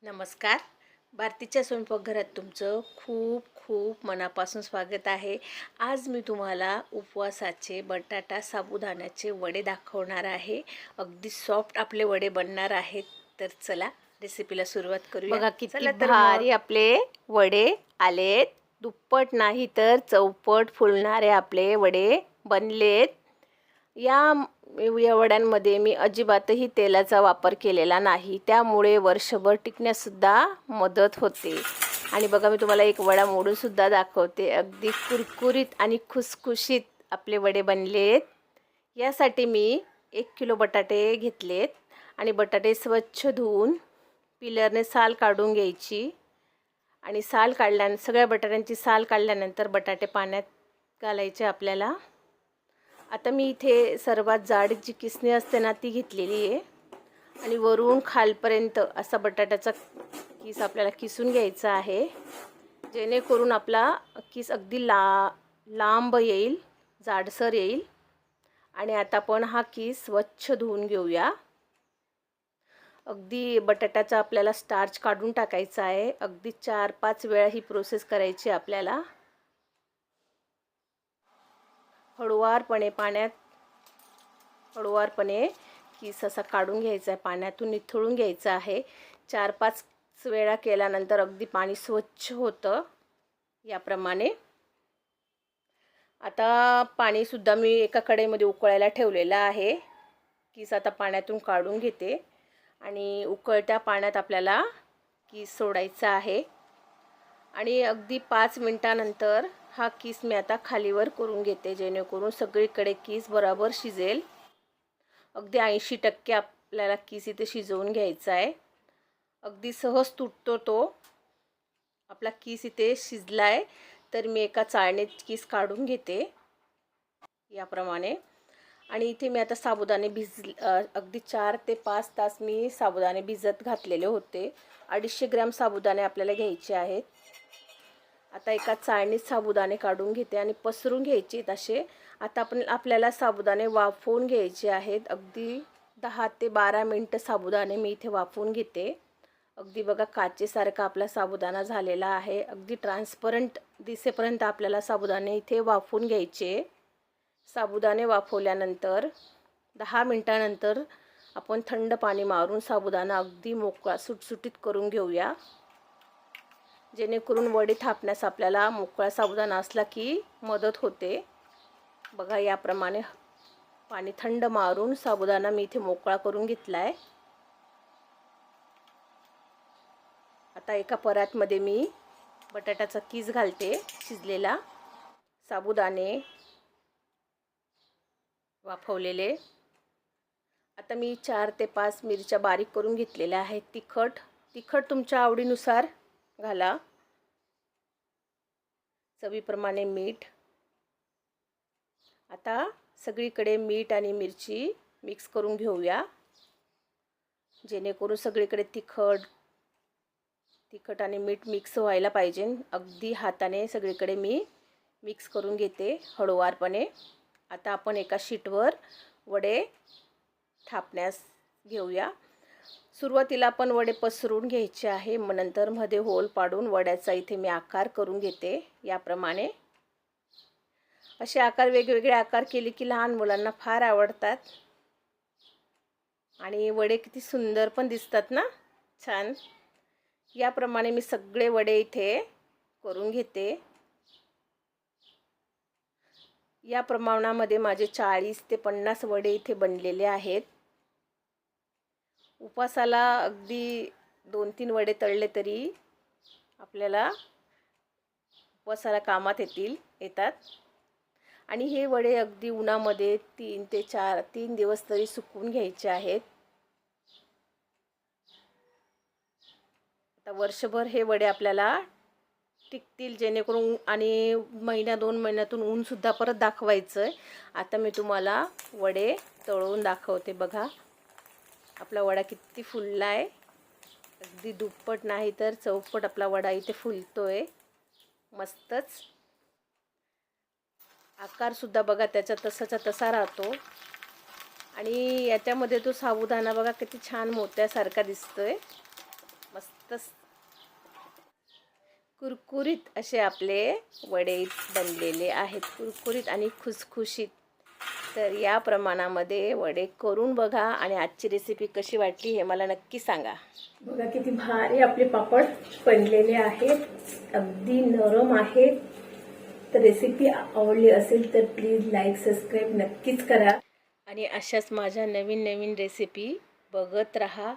नमस्कार. भारतीच्या स्वयंपाकघरात तुमचं खूप खूप मनापासून स्वागत आहे. आज मी तुम्हाला उपवासाचे बटाटा साबुदाण्याचे वडे दाखवणार आहे. अगदी सॉफ्ट आपले वडे बनणार आहेत. तर चला रेसिपीला सुरुवात करूया. बघा किती चला तर भारी मग आपले वडे आलेत. दुप्पट नाही तर चौपट फुलणारे आपले वडे बनलेत. या वड्यांमध्ये मी अजिबातही तेलाचा वापर केलेला नाही, त्यामुळे वर्षभर टिकण्यासुद्धा मदत होते. आणि बघा मी तुम्हाला एक वडा मोडूनसुद्धा दाखवते. अगदी कुरकुरीत आणि खुसखुशीत आपले वडे बनलेत. यासाठी मी 1 किलो बटाटे घेतलेत आणि बटाटे स्वच्छ धुवून पिलरने साल काढून घ्यायची. आणि सगळ्या बटाट्यांची साल काढल्यानंतर बटाटे पाण्यात घालायचे आपल्याला. आता मी इथे सर्वात जाड जी किसणी असते ना ती घेतलेली आहे आणि वरून खालपर्यंत असा बटाट्याचा किस आपल्याला किसून घ्यायचा आहे, जेणेकरून आपला किस अगदी लांब येईल, जाडसर येईल. आणि आता आपण हा किस स्वच्छ धुवून घेऊया. अगदी बटाट्याचा आपल्याला स्टार्च काढून टाकायचा आहे. अगदी 4-5 वेळा ही प्रोसेस करायची आपल्याला. हळुवारपणे किस असा काढून घ्यायचा आहे, पाण्यातून निथळून घ्यायचा आहे. 4-5 वेळा केल्यानंतर अगदी पाणी स्वच्छ होतं याप्रमाणे. आता पाणीसुद्धा मी एका कढईमध्ये उकळायला ठेवलेलं आहे. किस आता पाण्यातून काढून घेते आणि उकळत्या पाण्यात आपल्याला किस सोडायचा आहे. आणि अगदी 5 मिनिटानंतर हा किस मी आता खालीवर करून घेते, जेणेकरून सगळीकडे किस बरोबर शिजेल. अगदी 80% आपल्याला किस इथे शिजवून घ्यायचा आहे. अगदी सहज तुटतो तो आपला किस इथे शिजला आहे. तर मी एका चाळणीत किस काढून घेते याप्रमाणे. आणि इथे मी आता साबुदाणे अगदी 4 ते 5 तास मी साबुदाणे भिजत घातलेले होते. 250 ग्रॅम साबुदाणे आपल्याला घ्यायचे आहेत. आता एका चाळणीत साबुदाणे काढून घेते आणि पसरून घ्यायचे असे. आता आपल्याला साबुदाणे वाफवून घ्यायचे आहेत. अगदी 10 ते 12 मिनटं साबुदाणे मी इथे वाफवून घेते. अगदी बघा काचेसारखा आपला साबुदाणा झालेला आहे. अगदी ट्रान्सपरंट दिसेपर्यंत आपल्याला साबुदाणे इथे वाफवून घ्यायचे. साबुदाणे वाफवल्यानंतर 10 मिनटानंतर आपण थंड पाणी मारून साबुदाणा अगदी मोकळा सुटसुटीत करून घेऊया, जेणेकरून वडे थापण्यास आपल्याला मोकळा साबुदाणा असला की मदत होते. बघा याप्रमाणे पाणी थंड मारून साबुदाणा मी इथे मोकळा करून घेतला आहे. आता एका परातमध्ये मी बटाट्याचा किस घालते, शिजलेला साबुदाणे वाफवलेले. आता मी 4 ते 5 मिरच्या बारीक करून घेतलेल्या आहेत. तिखट तुमच्या आवडीनुसार घाला. चवीप्रमाणे मीठ. आता सगळीकडे मीठ आणि मिरची मिक्स करून घेऊया, जेणेकरून सगळीकडे तिखट आणि मीठ मिक्स व्हायला पाहिजे. अगदी हाताने सगळीकडे मी मिक्स करून घेते हळूवारपणे. आता आपण एका शीटवर वडे थापण्यास घेऊया. सुरुवातीला आपण वडे पसरून घ्यायचे आहे, मग नंतर मध्ये होल पाडून वड्याचा इथे मी आकार करून घेते याप्रमाणे. असे आकार वेगवेगळे आकार केले की लहान मुलांना फार आवडतात आणि वडे किती सुंदर पण दिसतात ना, छान. याप्रमाणे मी सगळे वडे इथे करून घेते. या प्रमाणामध्ये माझे 40 ते 50 वडे इथे बनलेले आहेत. उपासाला अगदी 2-3 वडे तळले तरी आपल्याला उपासाला कामात येतात. आणि हे वडे अगदी उन्हामध्ये 3 दिवस तरी सुकवून घ्यायचे आहेत. आता वर्षभर हे वडे आपल्याला टिकतील, जेणेकरून आणि 1-2 महिन्यातून ऊनसुद्धा परत दाखवायचं आहे. आता मी तुम्हाला वडे तळून दाखवते. बघा आपला वडा किती फुलला आहे. अगदी दुप्पट नाही तर चौपट आपला वडा इथे फुलतोय. मस्तच. आकारसुद्धा बघा त्याचा तसाचा तसा राहतो. आणि याच्यामध्ये तो साबुदाणा बघा किती छान मोत्यासारखा दिसतोय. मस्त कुरकुरीत असे आपले वडे बनलेले आहेत, कुरकुरीत आणि खुसखुशीत. तर या प्रमाणामध्ये वडे करून बघा आणि आजची रेसिपी कशी वाटली हे मला नक्की सांगा. बघा किती भारी आपले पापड बनलेले आहेत, अगदी नरम आहेत. तर रेसिपी आवडली असेल तर प्लीज लाईक सबस्क्राईब नक्कीच करा आणि अशाच माझ्या नवीन नवीन रेसिपी बघत राहा.